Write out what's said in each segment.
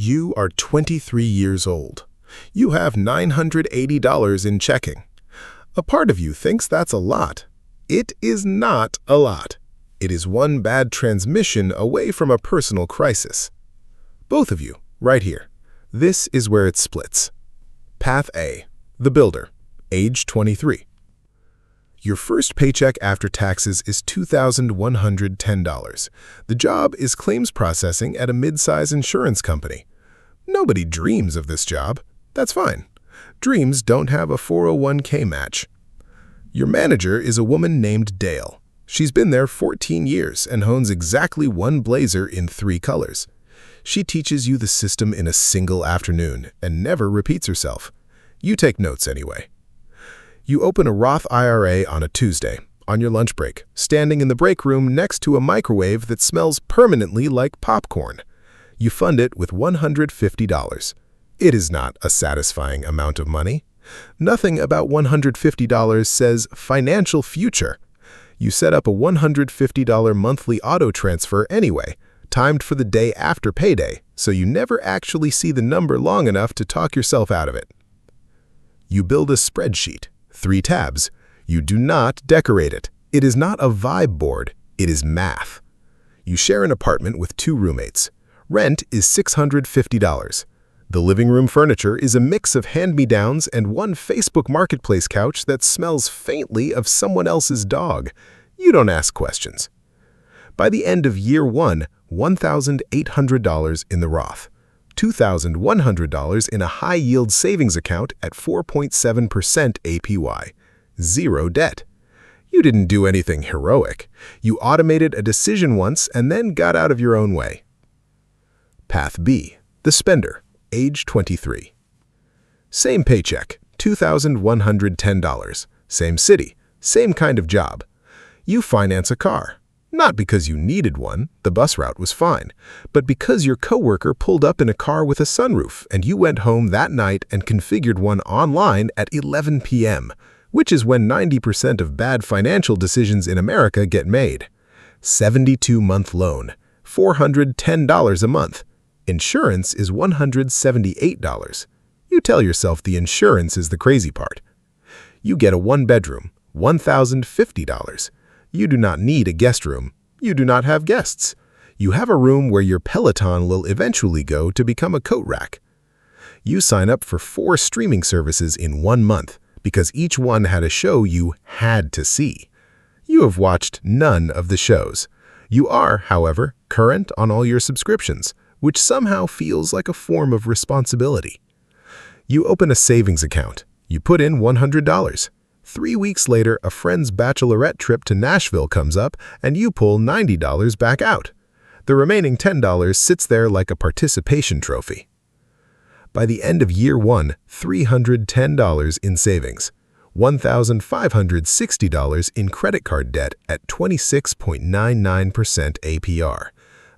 You are 23 years old. You have $980 in checking. A part of you thinks that's a lot. It is not a lot. It is one bad transmission away from a personal crisis. Both of you, right here. This is where it splits. Path A, the builder, age 23. Your first paycheck after taxes is $2,110. The job is claims processing at a mid-size insurance company. Nobody dreams of this job. That's fine. Dreams don't have a 401k match. Your manager is a woman named Dale. She's been there 14 years and owns exactly one blazer in 3 colors. She teaches you the system in a single afternoon and never repeats herself. You take notes anyway. You open a Roth IRA on a Tuesday, on your lunch break, standing in the break room next to a microwave that smells permanently like popcorn. You fund it with $150. It is not a satisfying amount of money. Nothing about $150 says financial future. You set up a $150 monthly auto transfer anyway, timed for the day after payday, so you never actually see the number long enough to talk yourself out of it. You build a spreadsheet, 3 tabs. You do not decorate it. It is not a vibe board. It is math. You share an apartment with 2 roommates. Rent is $650. The living room furniture is a mix of hand-me-downs and one Facebook Marketplace couch that smells faintly of someone else's dog. You don't ask questions. By the end of year 1, $1,800 in the Roth, $2,100 in a high-yield savings account at 4.7% APY, 0 debt. You didn't do anything heroic. You automated a decision once and then got out of your own way. Path B, the spender, age 23. Same paycheck, $2,110. Same city, same kind of job. You finance a car. Not because you needed one, the bus route was fine, but because your coworker pulled up in a car with a sunroof and you went home that night and configured one online at 11 p.m., which is when 90% of bad financial decisions in America get made. 72-month loan, $410 a month. Insurance is $178. You tell yourself the insurance is the crazy part. You get a 1-bedroom, $1,050. You do not need a guest room. You do not have guests. You have a room where your Peloton will eventually go to become a coat rack. You sign up for 4 streaming services in 1 month because each one had a show you had to see. You have watched none of the shows. You are, however, current on all your subscriptions, which somehow feels like a form of responsibility. You open a savings account. You put in $100. 3 weeks later, a friend's bachelorette trip to Nashville comes up and you pull $90 back out. The remaining $10 sits there like a participation trophy. By the end of year 1, $310 in savings, $1,560 in credit card debt at 26.99% APR,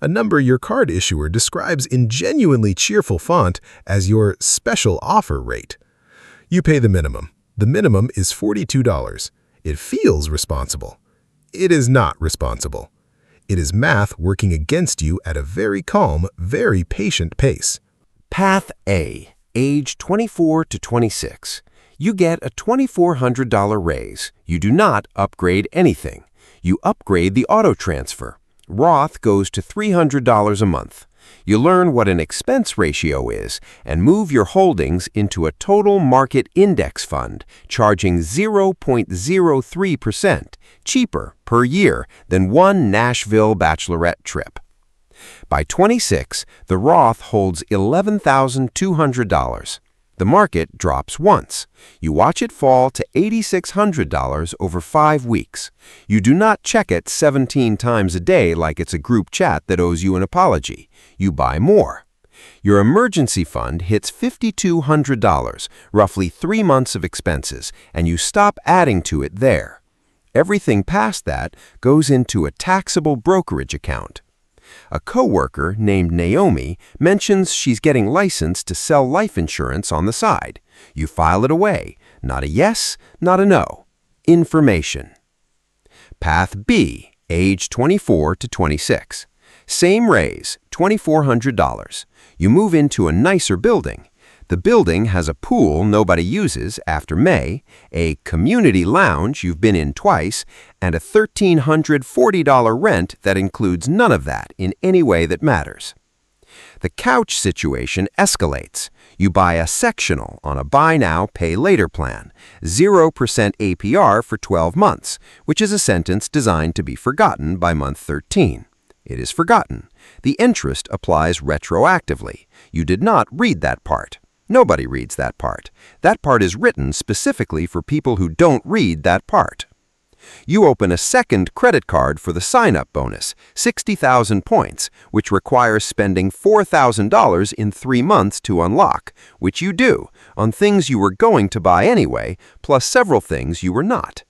a number your card issuer describes in genuinely cheerful font as your special offer rate. You pay the minimum. The minimum is $42. It feels responsible. It is not responsible. It is math working against you at a very calm, very patient pace. Path A, age 24 to 26. You get a $2,400 raise. You do not upgrade anything. You upgrade the auto transfer. Roth goes to $300 a month. You learn what an expense ratio is and move your holdings into a total market index fund, charging 0.03%, cheaper per year than one Nashville bachelorette trip. By 26, the Roth holds $11,200. The market drops once. You watch it fall to $8,600 over 5 weeks. You do not check it 17 times a day like it's a group chat that owes you an apology. You buy more. Your emergency fund hits $5,200, roughly 3 months of expenses, and you stop adding to it there. Everything past that goes into a taxable brokerage account. A coworker named Naomi mentions she's getting licensed to sell life insurance on the side. You file it away. Not a yes, not a no. Information. Path B, age 24 to 26. Same raise, $2,400. You move into a nicer building. The building has a pool nobody uses after May, a community lounge you've been in twice, and a $1,340 rent that includes none of that in any way that matters. The couch situation escalates. You buy a sectional on a buy now, pay later plan, 0% APR for 12 months, which is a sentence designed to be forgotten by month 13. It is forgotten. The interest applies retroactively. You did not read that part. Nobody reads that part. That part is written specifically for people who don't read that part. You open a second credit card for the sign-up bonus, 60,000 points, which requires spending $4,000 in 3 months to unlock, which you do on things you were going to buy anyway, plus several things you were not.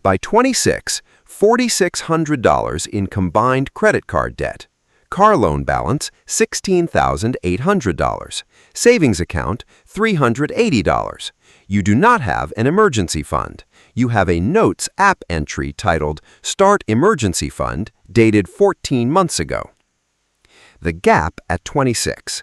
By 26, $4,600 in combined credit card debt. Car loan balance, $16,800. Savings account, $380. You do not have an emergency fund. You have a Notes app entry titled Start Emergency Fund, dated 14 months ago. The gap at 26.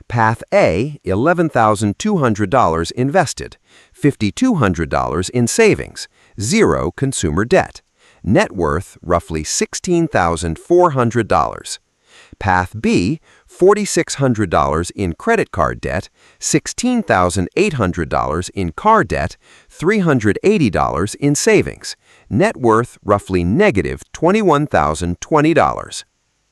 Path A, $11,200 invested, $5,200 in savings, 0 consumer debt. Net worth, roughly $16,400. Path B, $4,600 in credit card debt, $16,800 in car debt, $380 in savings. Net worth roughly negative $21,020.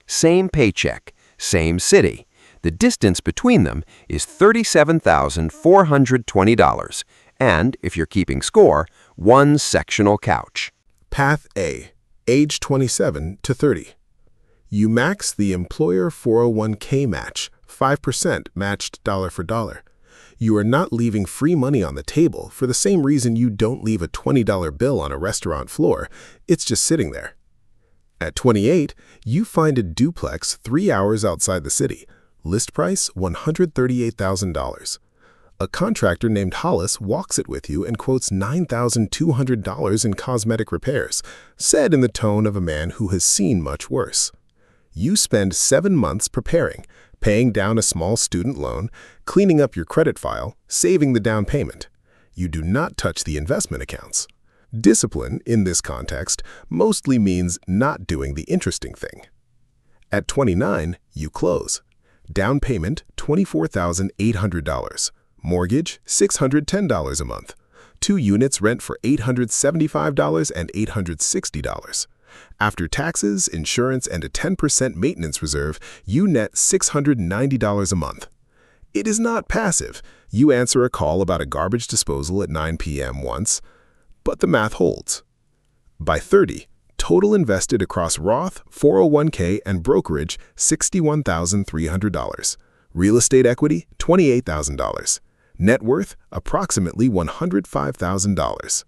Same paycheck, same city. The distance between them is $37,420. And, if you're keeping score, one sectional couch. Path A, age 27 to 30. You max the employer 401k match, 5% matched dollar for dollar. You are not leaving free money on the table for the same reason you don't leave a $20 bill on a restaurant floor. It's just sitting there. At 28, you find a duplex 3 hours outside the city. List price, $138,000. A contractor named Hollis walks it with you and quotes $9,200 in cosmetic repairs, said in the tone of a man who has seen much worse. You spend 7 months preparing, paying down a small student loan, cleaning up your credit file, saving the down payment. You do not touch the investment accounts. Discipline, in this context, mostly means not doing the interesting thing. At 29, you close. Down payment, $24,800. Mortgage, $610 a month. 2 units rent for $875 and $860. After taxes, insurance, and a 10% maintenance reserve, you net $690 a month. It is not passive. You answer a call about a garbage disposal at 9 p.m. once, but the math holds. By 30, total invested across Roth, 401k, and brokerage, $61,300. Real estate equity, $28,000. Net worth, approximately $105,000.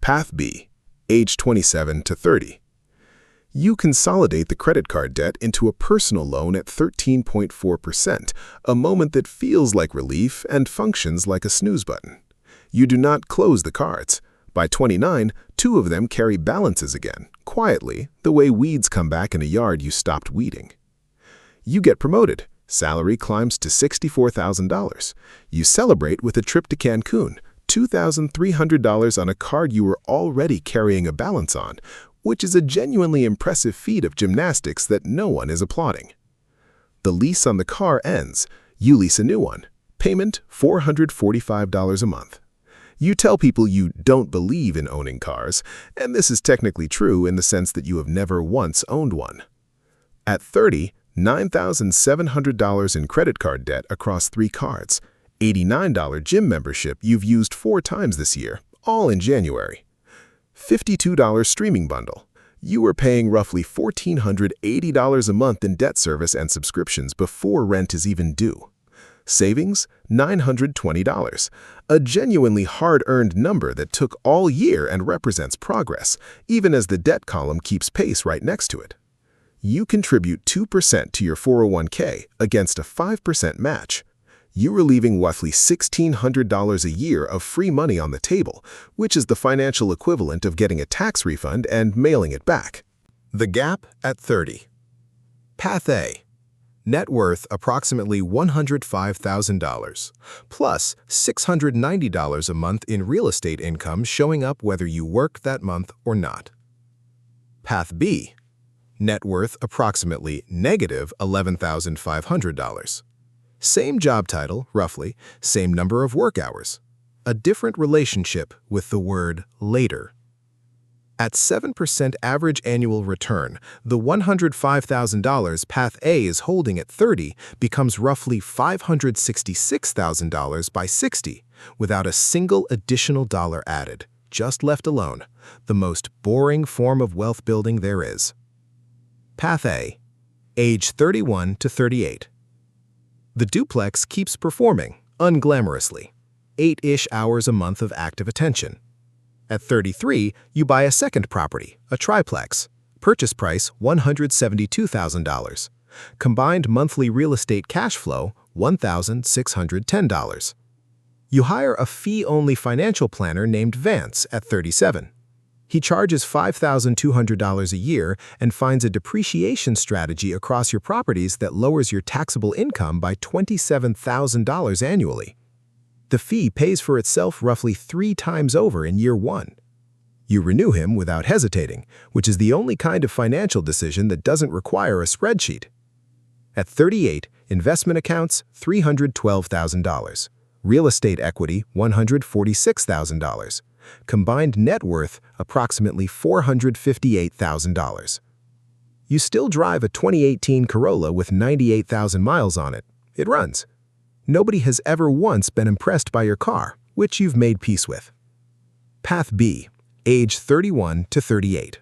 Path B, age 27 to 30. You consolidate the credit card debt into a personal loan at 13.4%, a moment that feels like relief and functions like a snooze button. You do not close the cards. By 29, 2 of them carry balances again, quietly, the way weeds come back in a yard you stopped weeding. You get promoted. Salary climbs to $64,000. You celebrate with a trip to Cancun, $2,300 on a card you were already carrying a balance on, which is a genuinely impressive feat of gymnastics that no one is applauding. The lease on the car ends. You lease a new one. Payment, $445 a month. You tell people you don't believe in owning cars, and this is technically true in the sense that you have never once owned one. At 30, $9,700 in credit card debt across 3 cards. $89 gym membership you've used 4 times this year, all in January. $52 streaming bundle. You were paying roughly $1,480 a month in debt service and subscriptions before rent is even due. Savings, $920, a genuinely hard-earned number that took all year and represents progress, even as the debt column keeps pace right next to it. You contribute 2% to your 401k against a 5% match. You are leaving roughly $1,600 a year of free money on the table, which is the financial equivalent of getting a tax refund and mailing it back. The gap at 30. Path A. Net worth approximately $105,000, plus $690 a month in real estate income showing up whether you work that month or not. Path B. Net worth approximately negative $11,500. Same job title, roughly, same number of work hours. A different relationship with the word later. At 7% average annual return, the $105,000 Path A is holding at 30 becomes roughly $566,000 by 60, without a single additional dollar added, just left alone, the most boring form of wealth building there is. Path A, age 31 to 38. The duplex keeps performing, unglamorously, 8-ish hours a month of active attention. At 33, you buy a second property, a triplex. Purchase price $172,000. Combined monthly real estate cash flow $1,610. You hire a fee-only financial planner named Vance at 37. He charges $5,200 a year and finds a depreciation strategy across your properties that lowers your taxable income by $27,000 annually. The fee pays for itself roughly 3 times over in year 1. You renew him without hesitating, which is the only kind of financial decision that doesn't require a spreadsheet. At 38, investment accounts $312,000, real estate equity $146,000, combined net worth approximately $458,000. You still drive a 2018 Corolla with 98,000 miles on it. It runs. Nobody has ever once been impressed by your car, which you've made peace with. Path B, age 31 to 38.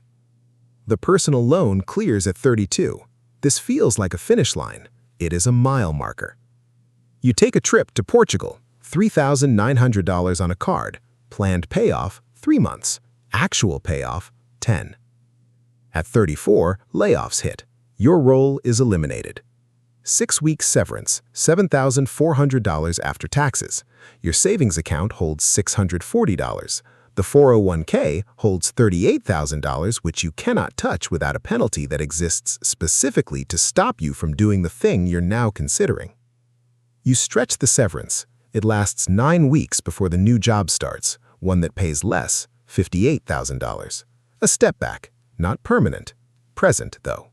The personal loan clears at 32. This feels like a finish line. It is a mile marker. You take a trip to Portugal, $3,900 on a card. Planned payoff, 3 months. Actual payoff, 10. At 34, layoffs hit. Your role is eliminated. 6-week severance, $7,400 after taxes. Your savings account holds $640. The 401k holds $38,000, which you cannot touch without a penalty that exists specifically to stop you from doing the thing you're now considering. You stretch the severance. It lasts 9 weeks before the new job starts, one that pays less, $58,000. A step back, not permanent. Present, though.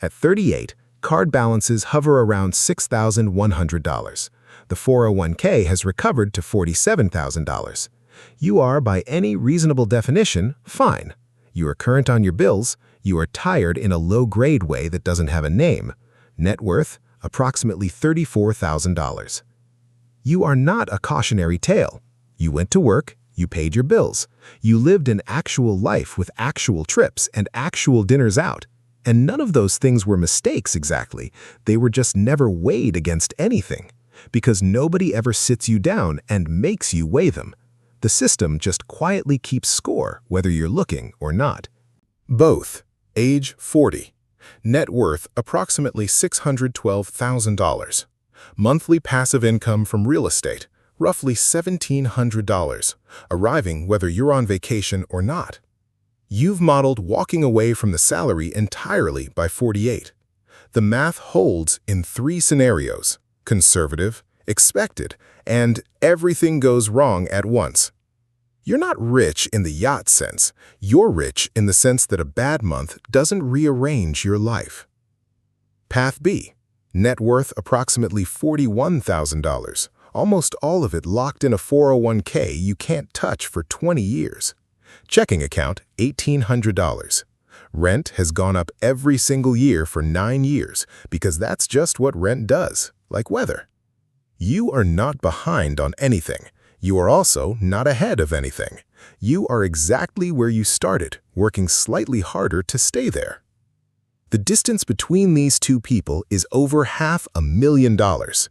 At 38, card balances hover around $6,100. The 401k has recovered to $47,000. You are, by any reasonable definition, fine. You are current on your bills. You are tired in a low-grade way that doesn't have a name. Net worth, approximately $34,000. You are not a cautionary tale. You went to work, you paid your bills. You lived an actual life with actual trips and actual dinners out. And none of those things were mistakes exactly. They were just never weighed against anything. Because nobody ever sits you down and makes you weigh them. The system just quietly keeps score whether you're looking or not. Both. Age 40. Net worth approximately $612,000. Monthly passive income from real estate, roughly $1,700, arriving whether you're on vacation or not. You've modeled walking away from the salary entirely by 48. The math holds in 3 scenarios: conservative, expected, and everything goes wrong at once. You're not rich in the yacht sense. You're rich in the sense that a bad month doesn't rearrange your life. Path B. Net worth approximately $41,000, almost all of it locked in a 401k you can't touch for 20 years. Checking account, $1,800. Rent has gone up every single year for 9 years because that's just what rent does, like weather. You are not behind on anything. You are also not ahead of anything. You are exactly where you started, working slightly harder to stay there. The distance between these two people is over $500,000.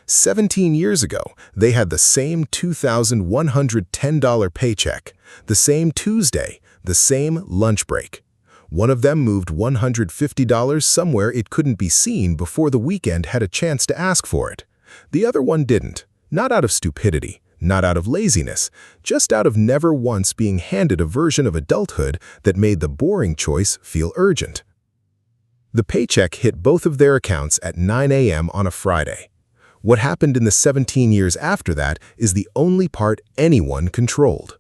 17 years ago, they had the same $2,110 paycheck, the same Tuesday, the same lunch break. One of them moved $150 somewhere it couldn't be seen before the weekend had a chance to ask for it. The other one didn't, not out of stupidity, not out of laziness, just out of never once being handed a version of adulthood that made the boring choice feel urgent. The paycheck hit both of their accounts at 9 a.m. on a Friday. What happened in the 17 years after that is the only part anyone controlled.